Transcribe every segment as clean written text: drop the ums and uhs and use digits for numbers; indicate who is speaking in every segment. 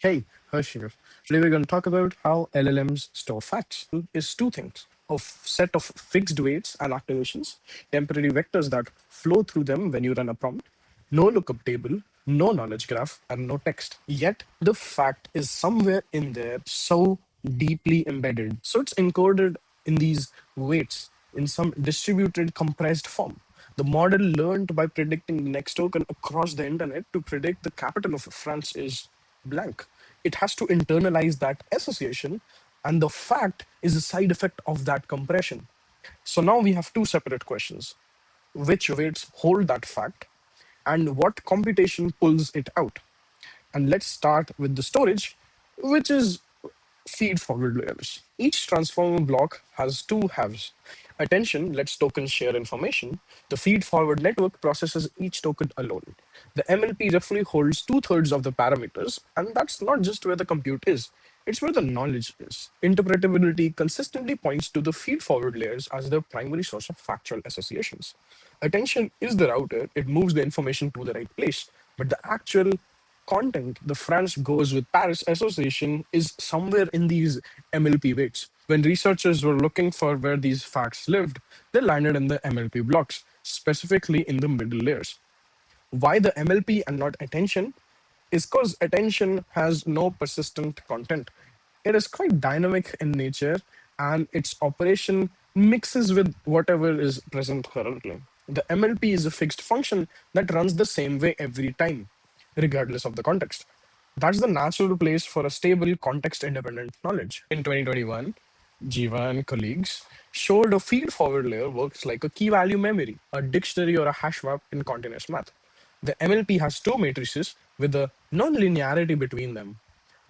Speaker 1: Hey, Harsh here. Today we're going to talk about how LLMs store facts. Is two things: a set of fixed weights and activations, temporary vectors that flow through them when you run a prompt, no lookup table, no knowledge graph, and no text. Yet the fact is somewhere in there, so deeply embedded. So it's encoded in these weights in some distributed compressed form. The model learned by predicting the next token across the internet to predict the capital of France is blank. It has to internalize that association, and the fact is a side effect of that compression. So now we have two separate questions: which weights hold that fact, and what computation pulls it out? And let's start with the storage, which is feed forward layers. Each transformer block has two halves. Attention lets tokens share information. The feed forward network processes each token alone. The MLP roughly holds two-thirds of the parameters, and that's not just where the compute is, it's where the knowledge is. Interpretability consistently points to the feed forward layers as the primary source of factual associations. Attention is the router, it moves the information to the right place, but the actual content the France goes with Paris association is somewhere in these MLP weights. When researchers were looking for where these facts lived, they landed in the MLP blocks, specifically in the middle layers. Why the MLP and not attention? Is because attention has no persistent content. It is quite dynamic in nature and its operation mixes with whatever is present currently. The MLP is a fixed function that runs the same way every time, regardless of the context. That's the natural place for a stable, context independent knowledge. In 2021, Geva and colleagues showed a feed forward layer works like a key value memory, a dictionary or a hash map in continuous math. The MLP has two matrices with a non-linearity between them.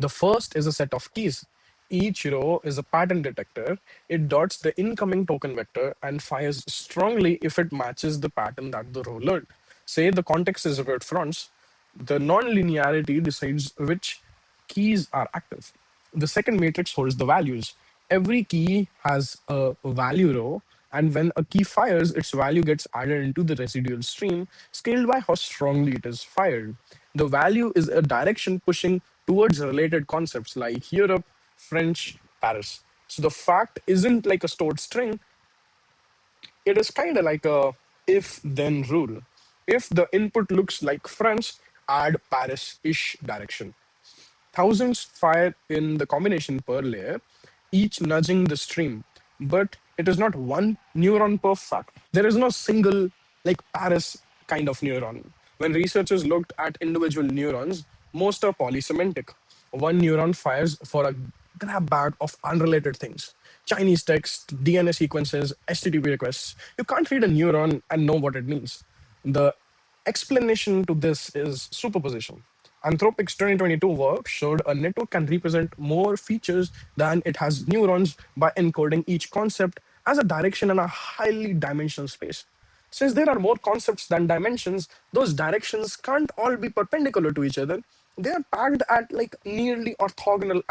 Speaker 1: The first is a set of keys. Each row is a pattern detector. It dots the incoming token vector and fires strongly if it matches the pattern that the row learned. Say the context is about fronts, the non-linearity decides which keys are active. The second matrix holds the values. Every key has a value row, and when a key fires, its value gets added into the residual stream, scaled by how strongly it is fired. The value is a direction pushing towards related concepts like Europe, French, Paris. So the fact isn't like a stored string, it is kind of like a if then rule. If the input looks like France, add Paris ish direction. Thousands fire in the combination per layer, each nudging the stream. But it is not one neuron per fact. There is no single, like Paris kind of neuron. When researchers looked at individual neurons, most are polysemantic. One neuron fires for a grab bag of unrelated things: Chinese text, DNA sequences, HTTP requests. You can't read a neuron and know what it means. The explanation to this is superposition. Anthropic's 2022 work showed a network can represent more features than it has neurons by encoding each concept as a direction in a highly dimensional space. Since there are more concepts than dimensions, those directions can't all be perpendicular to each other. They are packed at like nearly orthogonal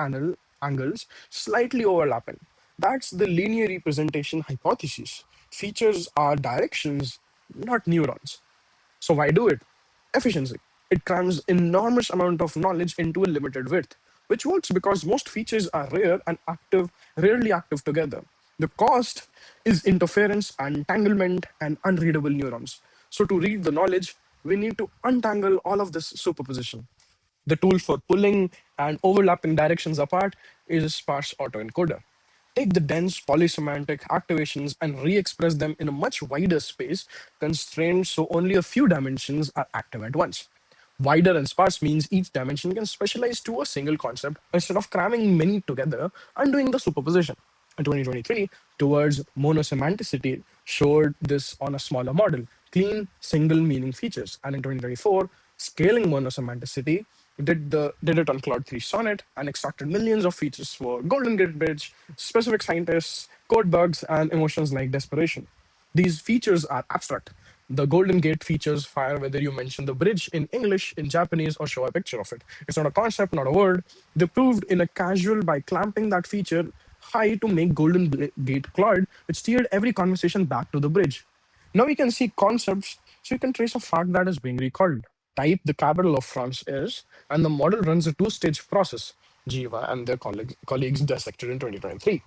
Speaker 1: angles, slightly overlapping. That's the linear representation hypothesis. Features are directions, not neurons. So why do it? Efficiency. It crams enormous amount of knowledge into a limited width, which works because most features are rare and rarely active together. The cost is interference, entanglement, and unreadable neurons. So to read the knowledge, we need to untangle all of this superposition. The tool for pulling and overlapping directions apart is a sparse autoencoder. Take the dense polysemantic activations and re-express them in a much wider space, constrained so only a few dimensions are active at once. Wider and sparse means each dimension can specialize to a single concept instead of cramming many together and doing the superposition. In 2023, towards monosemanticity showed this on a smaller model, clean single meaning features. And in 2024, scaling monosemanticity did it on Claude 3 Sonnet and extracted millions of features for Golden Gate Bridge, specific scientists, code bugs, and emotions like desperation. These features are abstract. The Golden Gate features fire whether you mention the bridge in English, in Japanese, or show a picture of it. It's not a concept, not a word. They proved in a casual by clamping that feature high to make Gate Claude, which steered every conversation back to the bridge. Now we can see concepts, so we can trace a fact that is being recalled. type the capital of France is, and the model runs a two-stage process. Geva and their colleagues dissected in 2023.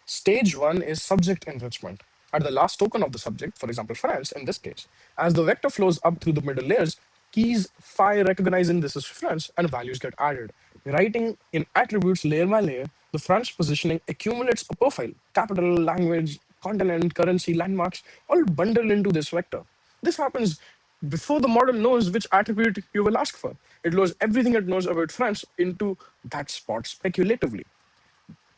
Speaker 1: Stage one is subject enrichment. At the last token of the subject, for example, France in this case, as the vector flows up through the middle layers, keys phi recognizing this is France and values get added. Writing in attributes layer by layer, the French positioning accumulates a profile, capital, language, continent, currency, landmarks, all bundled into this vector. This happens before the model knows which attribute you will ask for. It loads everything it knows about France into that spot speculatively.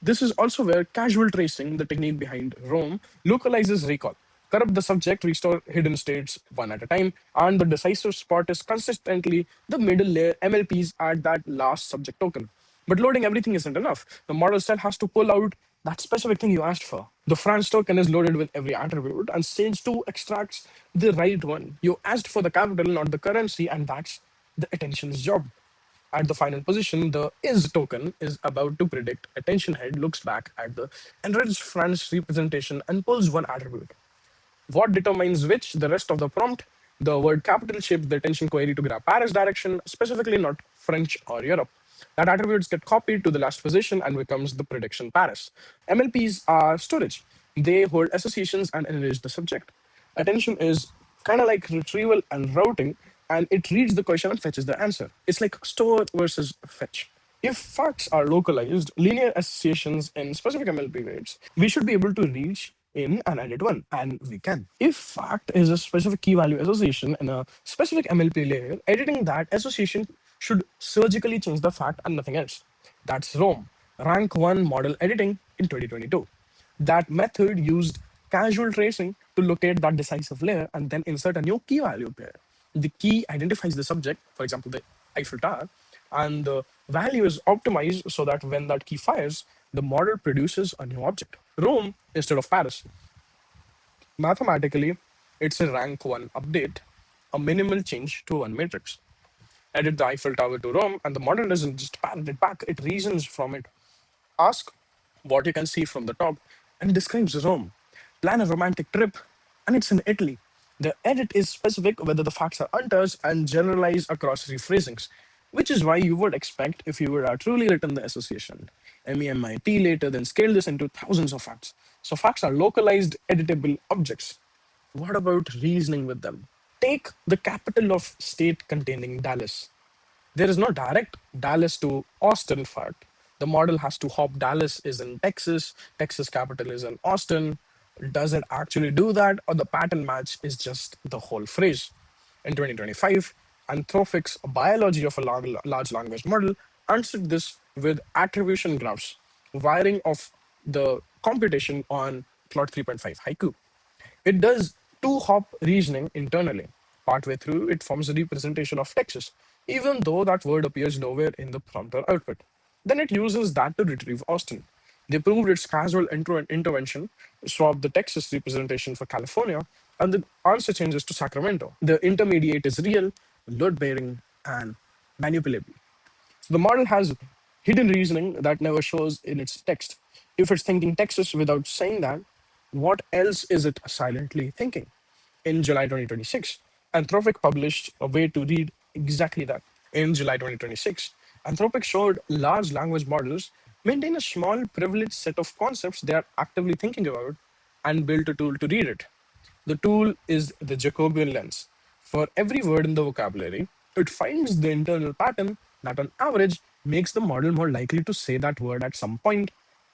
Speaker 1: This is also where casual tracing, the technique behind Rome, localizes recall. Corrupt the subject, restore hidden states one at a time, and the decisive spot is consistently the middle layer MLPs at that last subject token. But loading everything isn't enough. The model still has to pull out that specific thing you asked for. The France token is loaded with every attribute, and stage 2 extracts the right one. You asked for the capital, not the currency, and that's the attention's job. At the final position, the is token is about to predict. Attention head looks back at the enriched France representation and pulls one attribute. What determines which? The rest of the prompt. The word capital shapes the attention query to grab Paris direction, specifically not French or Europe. That attributes get copied to the last position and becomes the prediction Paris. MLPs are storage. They hold associations and enrich the subject. Attention is kind of like retrieval and routing, and it reads the question and fetches the answer. It's like store versus fetch. If facts are localized, linear associations in specific MLP weights, we should be able to reach in an edit one, and we can. If fact is a specific key value association in a specific MLP layer, editing that association should surgically change the fact and nothing else. That's Rome, rank 1 model editing in 2022. That method used casual tracing to locate that decisive layer and then insert a new key value pair. The key identifies the subject, for example, the Eiffel Tower, and the value is optimized so that when that key fires, the model produces a new object. Rome instead of Paris. Mathematically, it's a rank 1 update, a minimal change to one matrix. Edit the Eiffel Tower to Rome, and the model doesn't just parrot it back, it reasons from it. Ask what you can see from the top and describes Rome. Plan a romantic trip, and it's in Italy. The edit is specific whether the facts are untouched and generalized across rephrasings, which is why you would expect if you were truly written the association. MEMIT later then scaled this into thousands of facts. So facts are localized, editable objects. What about reasoning with them? Take the capital of state containing Dallas. There is no direct Dallas to Austin fact. The model has to hop Dallas is in Texas, Texas capital is in Austin. Does it actually do that, or the pattern match is just the whole phrase? In 2025, Anthropic's biology of a large language model answered this with attribution graphs, wiring of the computation on plot 3.5 haiku. It does two-hop reasoning internally. Partway through, it forms a representation of Texas, even though that word appears nowhere in the prompter output. Then it uses that to retrieve Austin. They proved its casual intervention, swap the Texas representation for California, and the answer changes to Sacramento. The intermediate is real, load-bearing, and manipulable. The model has hidden reasoning that never shows in its text. If it's thinking Texas without saying that, what else is it silently thinking? In July 2026, Anthropic published a way to read exactly that. In July 2026, Anthropic showed large language models maintain a small privileged set of concepts they are actively thinking about and built a tool to read it. The tool is the Jacobian lens. For every word in the vocabulary, it finds the internal pattern that, on average, makes the model more likely to say that word at some point,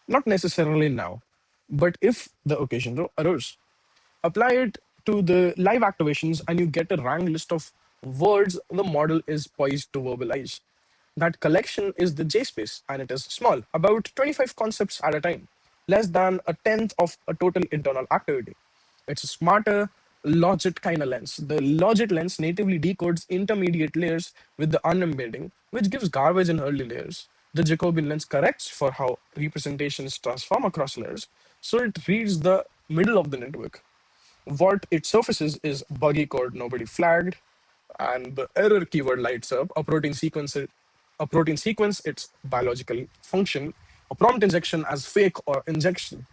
Speaker 1: not necessarily now, but if the occasion arose. Apply it to the live activations, and you get a rank list of words the model is poised to verbalize. That collection is the J space, and it is small, about 25 concepts at a time, less than a tenth of a total internal activity. It's a smarter logit kind of lens. The logit lens natively decodes intermediate layers with the unembedding, which gives garbage in early layers. The Jacobian lens corrects for how representations transform across layers, so it reads the middle of the network. What it surfaces is buggy code nobody flagged, and the error keyword lights up. A protein sequence, its biological function, a prompt injection as fake or injection.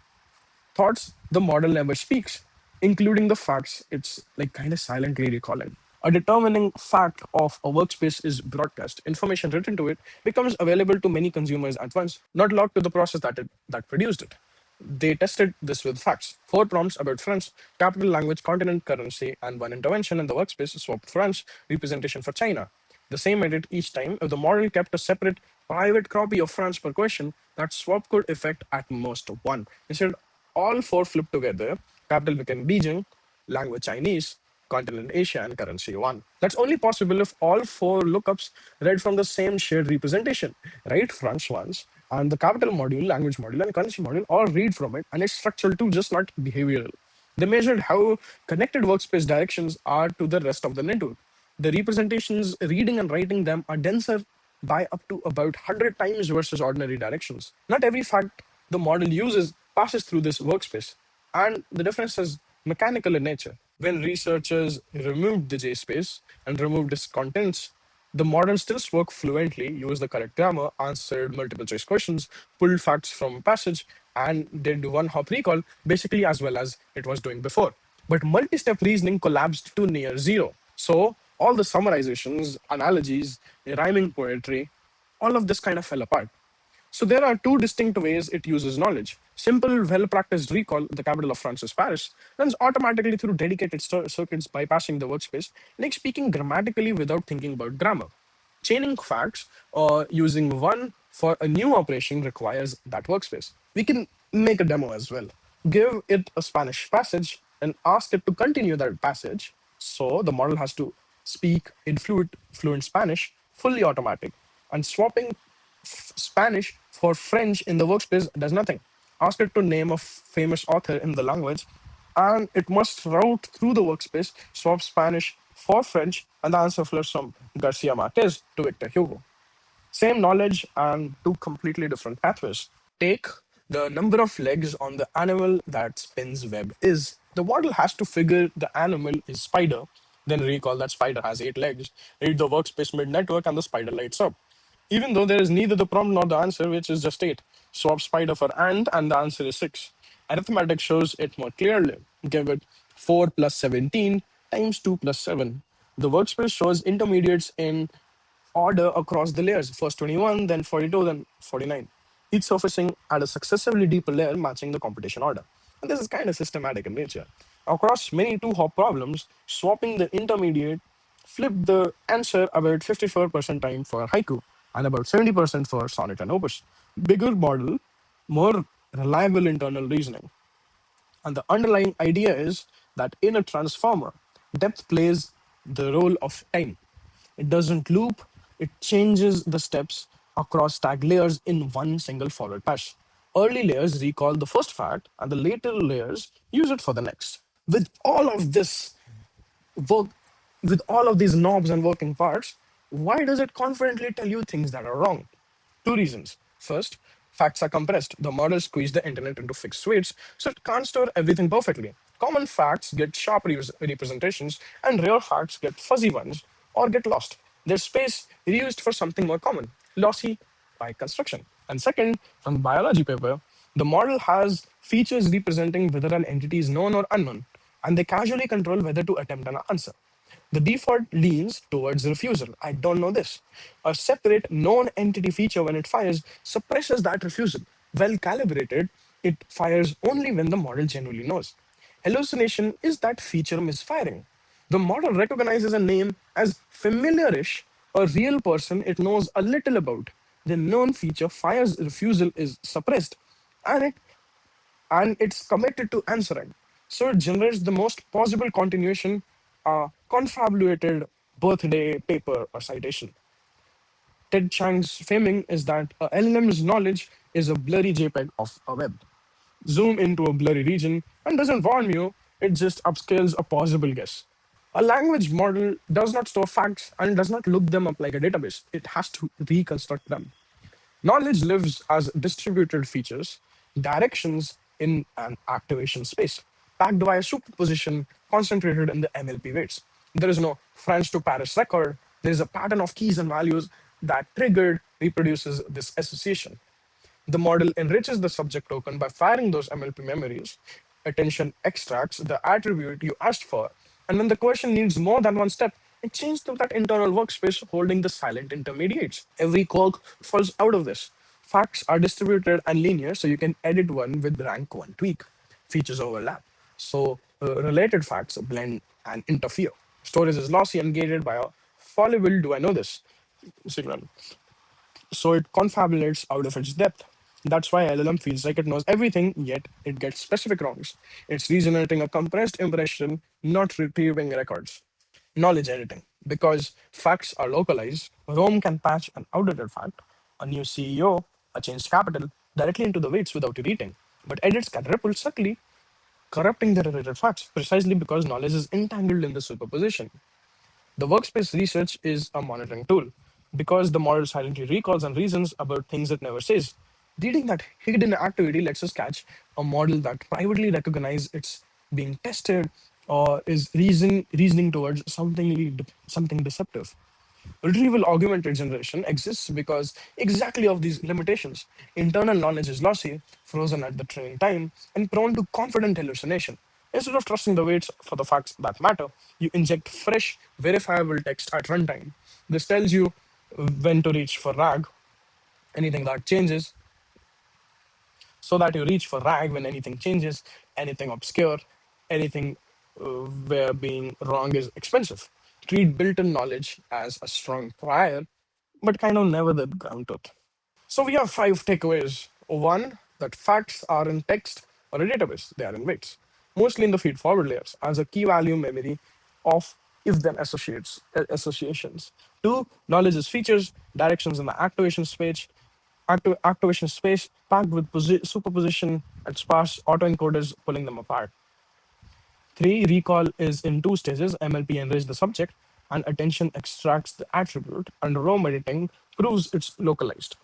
Speaker 1: Thoughts the model never speaks, including the facts it's like kind of silently recalling. A determining fact of a workspace is broadcast. Information written to it becomes available to many consumers at once, not locked to the process that produced it. They tested this with facts. Four prompts about France, capital, language, continent, currency, and one intervention in the workspace swapped France representation for China. The same edit each time. If the model kept a separate private copy of France per question, that swap could affect at most one. Instead, all four flipped together. Capital became Beijing, language Chinese, continent Asia, and currency yuan. That's only possible if all four lookups read from the same shared representation, right? France once, and the capital module, language module, and currency module all read from it, and it's structural too, just not behavioral. They measured how connected workspace directions are to the rest of the network. The representations, reading and writing them, are denser by up to about 100 times versus ordinary directions. Not every fact the model uses passes through this workspace, and the difference is mechanical in nature. When researchers removed the J space and removed its contents, the model still spoke fluently, used the correct grammar, answered multiple choice questions, pulled facts from passage, and did one hop recall basically as well as it was doing before. But multi step reasoning collapsed to near zero. So, all the summarizations, analogies, rhyming poetry, all of this kind of fell apart. So there are two distinct ways it uses knowledge. Simple, well-practiced recall, the capital of France is Paris, runs automatically through dedicated circuits bypassing the workspace, like speaking grammatically without thinking about grammar. Chaining facts or using one for a new operation requires that workspace. We can make a demo as well. Give it a Spanish passage and ask it to continue that passage. So the model has to speak in fluent Spanish, fully automatic. And swapping Spanish for French in the workspace does nothing. Ask it to name a famous author in the language, and it must route through the workspace, swap Spanish for French, and the answer flows from Garcia Marquez to Victor Hugo. Same knowledge and two completely different pathways. Take the number of legs on the animal that spins web is. The model has to figure the animal is spider, then recall that spider has 8 legs, read the workspace mid network, and the spider lights up. Even though there is neither the prompt nor the answer, which is just 8. Swap spider for ant, and the answer is 6. Arithmetic shows it more clearly. Give it 4 plus 17 times 2 plus 7. The workspace shows intermediates in order across the layers. First 21, then 42, then 49. Each surfacing at a successively deeper layer matching the computation order. And this is kind of systematic in nature. Across many two-hop problems, swapping the intermediate flipped the answer about 54% time for haiku and about 70% for sonnet and opus. Bigger model, more reliable internal reasoning. And the underlying idea is that in a transformer, depth plays the role of time. It doesn't loop, it changes the steps across tag layers in one single forward pass. Early layers recall the first fact, and the later layers use it for the next. With all of this work, with all of these knobs and working parts, why does it confidently tell you things that are wrong? Two reasons. First, facts are compressed. The model squeezed the internet into fixed weights, so it can't store everything perfectly. Common facts get sharp representations, and rare facts get fuzzy ones or get lost. There's space reused for something more common, lossy by construction. And second, from the biology paper, the model has features representing whether an entity is known or unknown, and they casually control whether to attempt an answer. The default leans towards refusal. I don't know this. A separate known entity feature, when it fires, suppresses that refusal. Well calibrated, it fires only when the model genuinely knows. Hallucination is that feature misfiring. The model recognizes a name as familiarish, a real person it knows a little about. The known feature fires refusal is suppressed, and it's committed to answering. So it generates the most possible continuation, confabulated birthday, paper, or citation. Ted Chiang's framing is that a LLM's knowledge is a blurry JPEG of a web. Zoom into a blurry region and doesn't warn you, it just upscales a possible guess. A language model does not store facts and does not look them up like a database. It has to reconstruct them. Knowledge lives as distributed features, directions in an activation space, packed by a superposition concentrated in the MLP weights. There is no French to Paris record. There is a pattern of keys and values that triggered reproduces this association. The model enriches the subject token by firing those MLP memories. Attention extracts the attribute you asked for. And when the question needs more than one step, and change that internal workspace holding the silent intermediates. Every quark falls out of this. Facts are distributed and linear, so you can edit one with rank one tweak. Features overlap. So related facts blend and interfere. Storage is lossy and gated by a fallible do I know this signal. So it confabulates out of its depth. That's why LLM feels like it knows everything, yet it gets specific wrongs. It's regenerating a compressed impression, not retrieving records. Knowledge editing. Because facts are localized, Rome can patch an outdated fact, a new CEO, a changed capital, directly into the weights without reading. But edits can ripple subtly, corrupting the related facts precisely because knowledge is entangled in the superposition. The workspace research is a monitoring tool because the model silently recalls and reasons about things it never says. Reading that hidden activity lets us catch a model that privately recognizes it's being tested or is reasoning towards something deceptive. Retrieval augmented generation exists because exactly of these limitations. Internal knowledge is lossy, frozen at the training time, and prone to confident hallucination. Instead of trusting the weights for the facts that matter, you inject fresh, verifiable text at runtime. This tells you when to reach for RAG, anything that changes, so that you reach for RAG when anything changes, anything obscure, anything where being wrong is expensive. Treat built in knowledge as a strong prior, but kind of never the ground truth. So we have five takeaways. One, that facts are in text or a database, they are in weights, mostly in the feed forward layers as a key value memory of if then associations. Two, knowledge is features, directions in the activation space packed with superposition and sparse autoencoders pulling them apart. Three, recall is in two stages. MLP enriches the subject, and attention extracts the attribute, and Rome editing proves it's localized.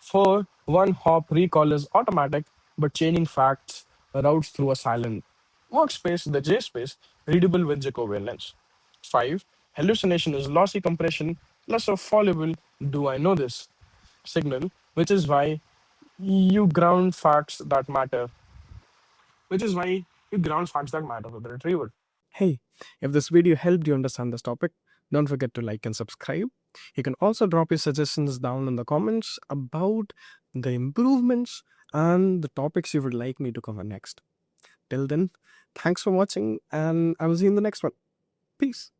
Speaker 1: Four, one hop recall is automatic, but chaining facts routes through a silent workspace, the J space, readable with Jacobian lens. Five, hallucination is lossy compression plus a fallible do I know this signal, which is why you ground facts that matter, which is why you ground facts that matter with the retrieval. Hey, if this video helped you understand this topic, don't forget to like and subscribe. You can also drop your suggestions down in the comments about the improvements and the topics you would like me to cover next. Till then, thanks for watching, and I will see you in the next one. Peace.